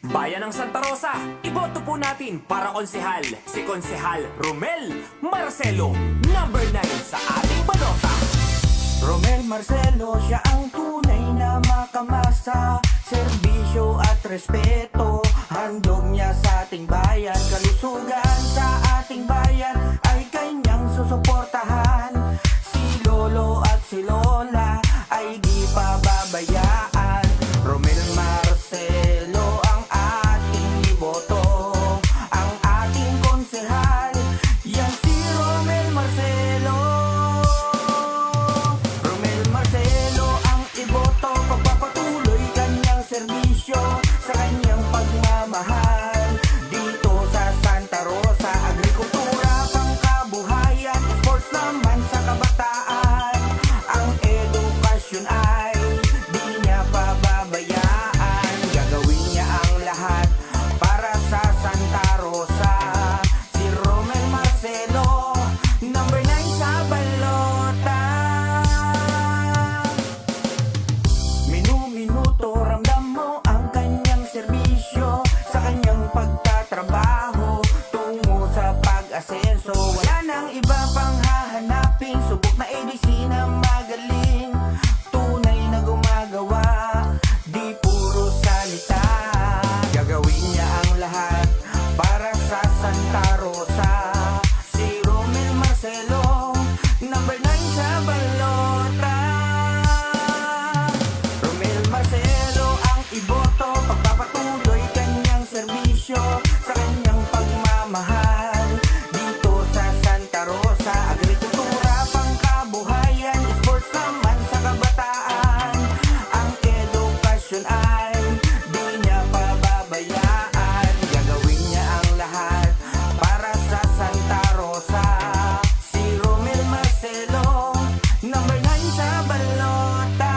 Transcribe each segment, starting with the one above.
Bayan ng Santa Rosa, iboto po natin para konsehal si Konsehal Romel Marcelo, number 9 sa ating balota. Romel Marcelo, siya ang tunay na makamasa, serbisyo at respeto. Handog niya sa ating bayan, kalusugan sa ating bayan ay kanyang susuportahan. Si Lolo at si Lola ay di pababayaan. Romel Marcelo ang ating iboto, ang ating konsehal, yan si Romel Marcelo. Romel Marcelo ang iboto, pagpapatuloy kanyang serbisyo sa kanyang pagmamahal dito sa Santa Rosa. Agrikultura, pangkabuhayan, sports naman sa kabataan, ang edukasyon ay di niya pababayaan. Gagawin niya ang lahat para sa Santa Rosa. Si Romel Marcelo, number 9 sa balota. Minu-minuto ramdam mo ang kanyang serbisyo sa kanyang pagtatrabaho tungo sa pag-asenso. Wala nang iba pang hahanapin, subok na ADC na magaling, tunay na gumagawa, di puro salita. Gagawin niya ang lahat para sa Santa Rosa. Si Romel Marcelo, number 9 sa balota. Romel Marcelo ang iboto, pagpapatuloy kanyang serbisyo sa kanyang pagmamahal dito sa Santa Rosa. Agrikultura, pangkabuhayan, sports naman sa kabataan, ang edukasyon ay di niya pababayaan. Gagawin niya ang lahat para sa Santa Rosa. Si Romel Marcelo, number 9 sa balota.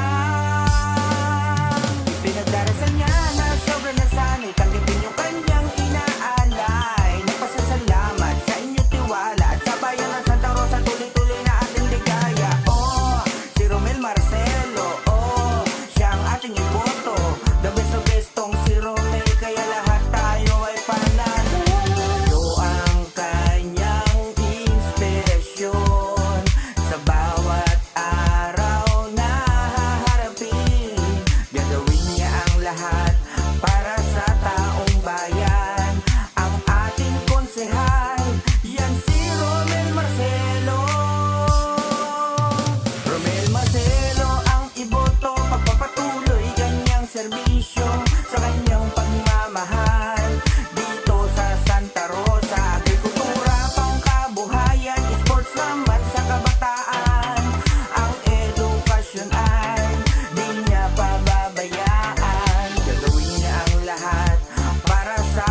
Pinagdarasal niya na sobrang nasanay, tanggapin yung kanyang inaalay. Nagpasasalamat sa inyong tiwala at sa bayan ng Santa Rosa, tuloy-tuloy na ating ligaya. Oh, si Romel Marcelo, oh, siya ang ating iboto. The best of best tong si Romel, kaya lahat tayo ay panalo. Ito ang kanyang inspirasyon sa bawat araw na haharapin. Gagawin niya ang lahat para sa taong bayan, ang ating konsehal, yan si Romel Marcelo. Romel Marcelo ang iboto, pagpapatuloy kanyang serbisyo sa kanyang pagmamahal dito sa Santa Rosa. Agrikultura, pangkabuhayan, sports naman sa kabataan, ang edukasyon ay di niya pababayaan. Gagawin niya ang lahat para sa